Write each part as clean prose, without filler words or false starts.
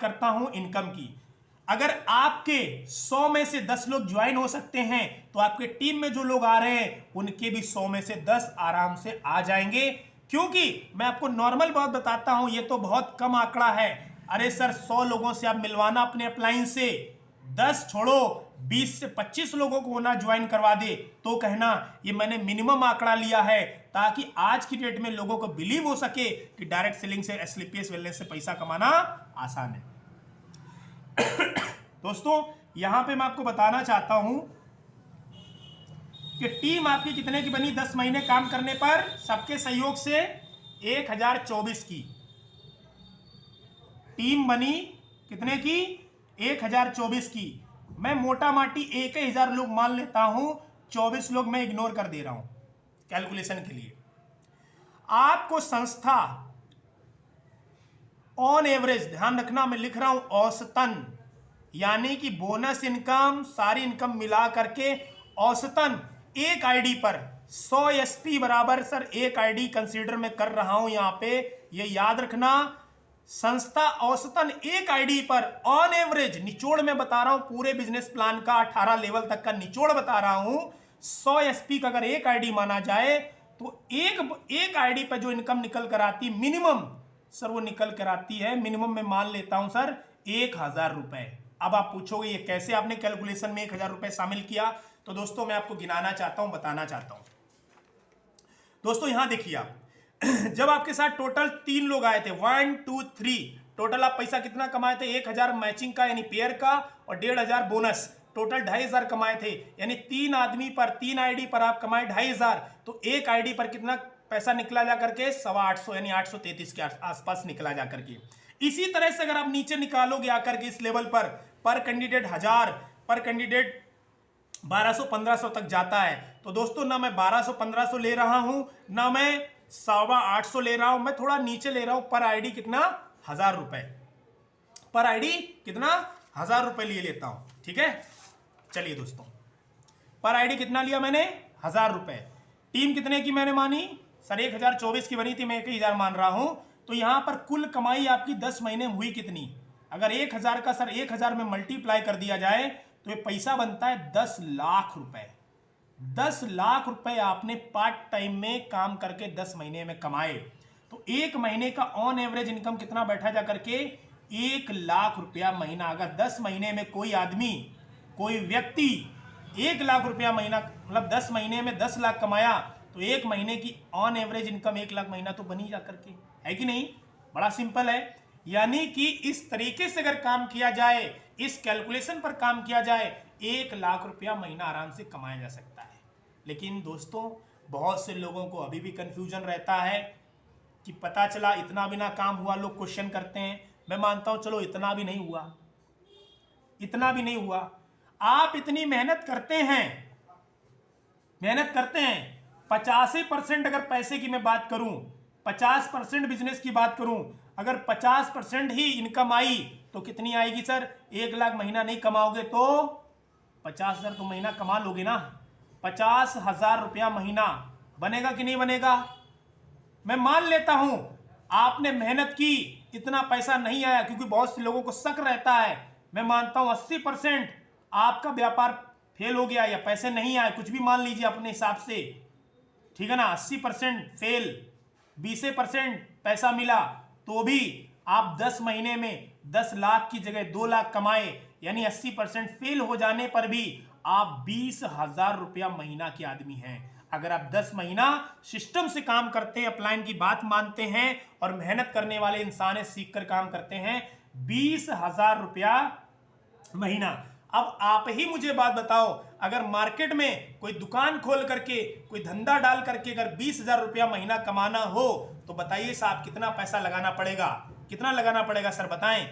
करता हूं इनकम की। अगर आपके 100 में से 10 लोग ज्वाइन हो सकते हैं तो आपके टीम में जो लोग आ रहे हैं उनके भी 100 में से 10 आराम से आ जाएंगे। क्योंकि मैं आपको नॉर्मल बात बताता हूं, ये तो बहुत कम आंकड़ा है। अरे सर 100 लोगों से आप मिलवाना अपने अपलाइन से, 10 छोड़ो 20 से 25 लोगों को ना ज्वाइन करवा दे तो कहना ये मैंने मिनिमम आंकड़ा लिया है, ताकि आज की डेट में लोगों को बिलीव हो सके कि डायरेक्ट सेलिंग से, एसलीपीएस वेलनेस से पैसा कमाना आसान है। दोस्तों यहां पे मैं आपको बताना चाहता हूं कि टीम आपकी कितने की बनी 10 महीने काम करने पर, सबके सहयोग से 1024 की टीम बनी। कितने की? 1024 की। मैं मोटा माटी 1000 लोग मान लेता हूं, 24 लोग मैं इग्नोर कर दे रहा हूं कैलकुलेशन के लिए। आपको संस्था ऑन एवरेज, ध्यान रखना मैं लिख रहा हूं औसतन, यानी कि बोनस इनकम सारी इनकम मिला करके औसतन एक आईडी पर 100 एसपी बराबर सर एक आईडी कंसीडर मैं कर रहा हूं यहां पे, ये याद रखना। संस्था औसतन एक आईडी पर ऑन एवरेज, निचोड़ में बता रहा हूं, पूरे बिजनेस प्लान का 18 लेवल तक का निचोड़ बता रहा हूं, 100 एसपी का अगर एक आईडी माना जाए तो एक आईडी पर जो इनकम निकल कर आती मिनिमम सर, वो निकल कर आती है मिनिमम मैं मान लेता हूं सर 1000 रुपए। अब आप पूछोगे ये कैसे आपने कैलकुलेशन में 1000 रुपए शामिल किया? तो दोस्तों मैं आपको गिनाना चाहता हूं, बताना चाहता हूं। दोस्तों यहां देखिए आप, जब आपके साथ टोटल 3 लोग आए थे, 1 2 3, टोटल आप पैसा कितना कमाए थे? 1000 मैचिंग का यानी पेयर का और 1500 बोनस, टोटल 2500 कमाए थे। यानी 3 आदमी पर 3 आईडी पर आप कमाए 2500, तो एक आईडी पर कितना पैसा निकला जा करके? 850 यानी 833 के आसपास निकला जा करके। इसी तरह से अगर आप नीचे निकालोगे आकर के इस लेवल पर कैंडिडेट 1000, पर कैंडिडेट 1200-1500 तक जाता है। तो दोस्तों ना मैं 1200-1500 ले रहा हूं, ना मैं 850 ले रहा हूं, मैं थोड़ा नीचे ले रहा हूं। पर आईडी कितना? 1000 रुपए पर आईडी, कितना? 1000 रुपए लिए लेता हूं। ठीक है, चलिए दोस्तों, पर आईडी कितना लिया मैंने? 1000 रुपए। टीम कितने की मैंने मानी? सर 1024 की बनी थी, मैं 1000 मान रहा हूं। तो यहां पर कुल कमाई आपकी 10 महीने में हुई कितनी? अगर 1000 का सर 1000 में मल्टीप्लाई कर दिया जाए तो ये पैसा बनता है 10 लाख रुपए। 10 लाख रुपए आपने पार्ट टाइम में काम करके 10 महीने में कमाए। तो एक महीने का ऑन एवरेज इनकम कितना बैठा जा करके? 1 लाख रुपया महीना। अगर 10 महीने में कोई आदमी, कोई व्यक्ति 1 लाख रुपया महीना, मतलब 10 महीने में 10 लाख कमाया, तो एक महीने की ऑन एवरेज इनकम 1 लाख महीना तो बनी जा करके, है कि नहीं? बड़ा सिंपल है। यानी कि इस तरीके से अगर काम किया जाए, इस कैलकुलेशन पर काम किया जाए, 1 लाख रुपया महीना आराम से कमाया जा सकता है। लेकिन दोस्तों बहुत से लोगों को अभी भी कंफ्यूजन रहता है कि पता चला इतना भी ना काम हुआ, लोग क्वेश्चन करते हैं। मैं मानता हूं चलो इतना भी नहीं हुआ, इतना भी नहीं हुआ। आप इतनी मेहनत करते हैं, 85% अगर पैसे की मैं बात करूं, 50% बिजनेस की बात करूं, अगर 50% ही इनकम आई तो कितनी आएगी सर? 1 लाख महीना नहीं कमाओगे तो 50,000 तो महीना कमा लोगे ना। 50,000 रुपया महीना बनेगा कि नहीं बनेगा? मैं मान लेता हूं आपने मेहनत की, इतना पैसा नहीं आया, क्योंकि बहुत से लोगों को शक रहता है। मैं मानता हूं 80% आपका व्यापार फेल हो गया या पैसे नहीं आए, कुछ भी मान लीजिए अपने हिसाब से, ठीक है ना। 80% फेल, 20% पैसा मिला, तो भी आप 10 महीने में 10 लाख की जगह 2 लाख कमाए, यानी 80% फेल हो जाने पर भी आप 20,000 रुपया महीना के आदमी हैं। अगर आप 10 महीना सिस्टम से काम करते हैं, अपलाइन की बात मानते हैं और मेहनत करने वाले इंसान है, सीख कर काम करते हैं, 20,000 रुपया महीना। अब आप ही मुझे बात बताओ, अगर मार्केट में कोई दुकान खोल करके, कोई धंधा डाल करके अगर 20,000 रुपया महीना कमाना हो तो बताइए साहब कितना पैसा लगाना पड़ेगा? कितना लगाना पड़ेगा सर बताएं?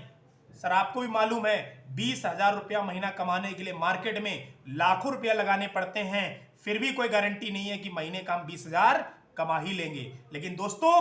सर आपको भी मालूम है 20,000 रुपया महीना कमाने के लिए मार्केट में लाखों रुपया लगाने पड़ते हैं, फिर भी कोई गारंटी नहीं है कि महीने का हम 20,000 कमा ही लेंगे। लेकिन दोस्तों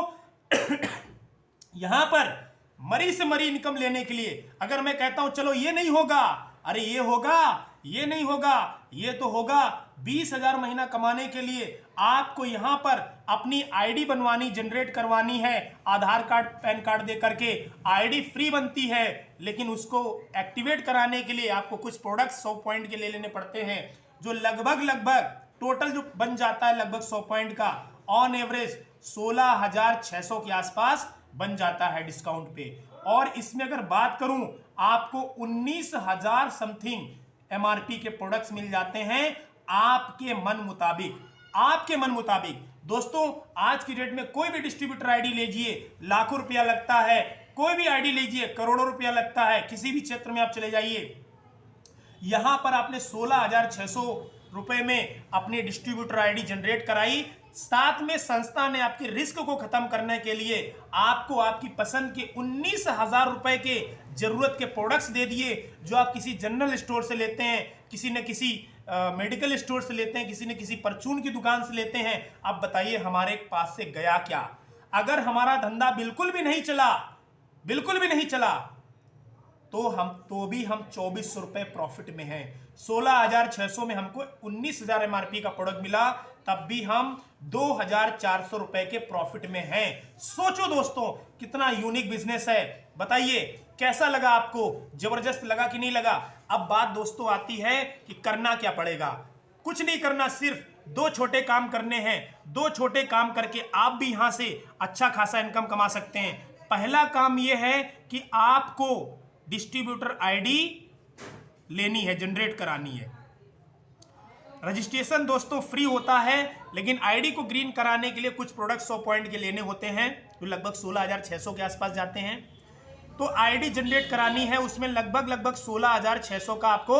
यहां पर मरी से मरी इनकम लेने के लिए अगर मैं कहता हूं चलो ये नहीं होगा, अरे ये होगा, ये नहीं होगा, ये तो होगा, 20,000 महीना कमाने के लिए आपको यहां पर अपनी आईडी बनवानी, जनरेट करवानी है, आधार कार्ड पैन कार्ड दे करके आईडी फ्री बनती है, लेकिन उसको एक्टिवेट कराने के लिए आपको कुछ प्रोडक्ट्स 100 पॉइंट के ले लेने पड़ते हैं, जो लगभग टोटल जो बन जाता है लगभग 100 पॉइंट का ऑन एवरेज 16,600 के आसपास बन जाता है डिस्काउंट पे। और इसमें अगर बात करूं आपको 19,000 समथिंग एमआरपी के प्रोडक्ट्स मिल जाते हैं आपके मन मुताबिक। दोस्तों आज की डेट में कोई भी डिस्ट्रीब्यूटर आईडी लीजिए लाखों रुपया लगता है, कोई भी आईडी लीजिए करोड़ों रुपया लगता है, किसी भी क्षेत्र में आप चले जाइए। यहां पर आपने 16,600 रुपए में अपनी डिस्ट्रीब्यूटर आईडी जनरेट कराई, साथ में संस्था ने आपके रिस्क को खत्म करने के लिए आपको आपकी पसंद के 19,000 रुपए के जरूरत के प्रोडक्ट्स दे दिए, जो आप किसी जनरल स्टोर से लेते हैं, किसी न किसी मेडिकल स्टोर से लेते हैं, किसी न किसी परचून की दुकान से लेते हैं। अब बताइए हमारे पास से गया क्या? अगर हमारा धंधा बिल्कुल भी नहीं चला तो भी हम 2400 रुपए प्रॉफिट में हैं। 16,600 में हमको 19,000 एमआरपी का प्रोडक्ट मिला, तब भी हम 2,400 रुपए के प्रॉफिट में हैं। सोचो दोस्तों कितना यूनिक बिजनेस है। बताइए कैसा लगा आपको? जबरदस्त लगा कि नहीं लगा? अब बात दोस्तों आती है कि करना क्या पड़ेगा। कुछ नहीं करना, सिर्फ 2 छोटे काम करने हैं। 2 छोटे काम करके आप भी यहां से अच्छा खासा इनकम कमा सकते हैं। पहला काम यह है कि आपको डिस्ट्रीब्यूटर आईडी लेनी है, जनरेट करानी है। रजिस्ट्रेशन दोस्तों फ्री होता है, लेकिन आईडी को ग्रीन कराने के लिए कुछ प्रोडक्ट 100 पॉइंट के लेने होते हैं, जो लगभग 16,600 के आसपास जाते हैं। तो आईडी जनरेट करानी है, उसमें लगभग 16,600 का आपको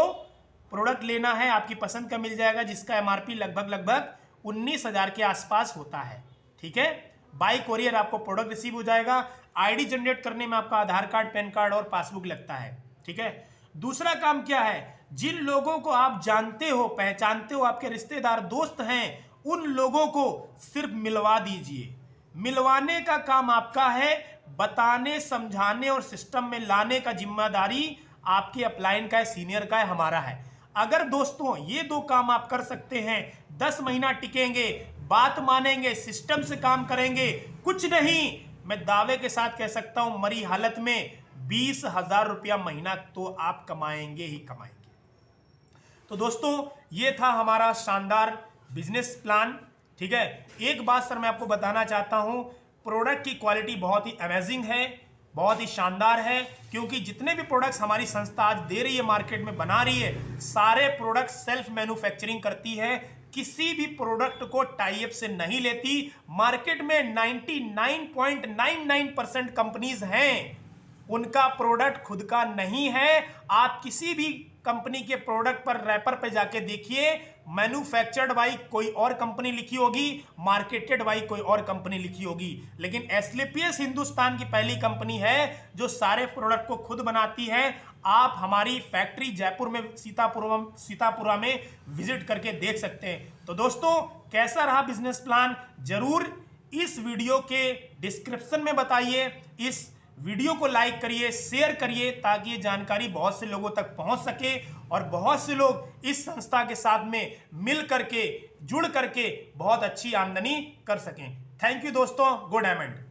प्रोडक्ट लेना है। आपकी पसंद का मिल जाएगा, जिसका एमआरपी लगभग 19,000 के आसपास होता है। ठीक है, बाय कोरियर आपको प्रोडक्ट रिसीव हो जाएगा। आईडी जनरेट करने में आपका आधार कार्ड, पैन कार्ड और पासबुक लगता है। ठीक है, दूसरा काम क्या है? जिन लोगों को आप जानते हो, पहचानते हो, आपके रिश्तेदार दोस्त हैं, उन लोगों को सिर्फ मिलवा दीजिए। मिलवाने का काम आपका है, बताने, समझाने और सिस्टम में लाने का जिम्मेदारी आपके अपलाइन का है, सीनियर का है, हमारा है। अगर दोस्तों ये 2 काम आप कर सकते हैं, 10 महीना टिकेंगे, बात मानेंगे, सिस्टम से काम करेंगे, कुछ नहीं, मैं दावे के साथ कह सकता हूं मरी हालत में 20,000 रुपया महीना तो आप कमाएंगे ही कमाएंगे। तो दोस्तों ये था हमारा शानदार बिजनेस प्लान। ठीक है, एक बात सर मैं आपको बताना चाहता हूं, प्रोडक्ट की क्वालिटी बहुत ही अमेजिंग है, बहुत ही शानदार है, क्योंकि जितने भी प्रोडक्ट्स हमारी संस्था आज दे रही है, मार्केट में बना रही है, सारे प्रोडक्ट सेल्फ मैन्युफैक्चरिंग करती है, किसी भी प्रोडक्ट को टाई अप से नहीं लेती। मार्केट में 99.99% कंपनीज हैं, उनका प्रोडक्ट खुद का नहीं है। आप किसी भी कंपनी के प्रोडक्ट पर रैपर पे जाके देखिए, मैन्युफैक्चर्ड बाय कोई और कंपनी लिखी होगी, मार्केटेड बाय कोई और कंपनी लिखी होगी, लेकिन एस्क्लेपियस हिंदुस्तान की पहली कंपनी है जो सारे प्रोडक्ट को खुद बनाती है। आप हमारी फैक्ट्री जयपुर में सीतापुरा में विजिट करके देख सकते हैं। तो दोस्तों कैसा रहा बिजनेस प्लान, जरूर इस वीडियो के डिस्क्रिप्शन में बताइए, इस वीडियो को लाइक करिए, शेयर करिए, ताकि ये जानकारी बहुत से लोगों तक पहुंच सके और बहुत से लोग इस संस्था के साथ में मिल करके, जुड़ करके बहुत अच्छी आमदनी कर सकें। थैंक यू दोस्तों, गुड डायमंड।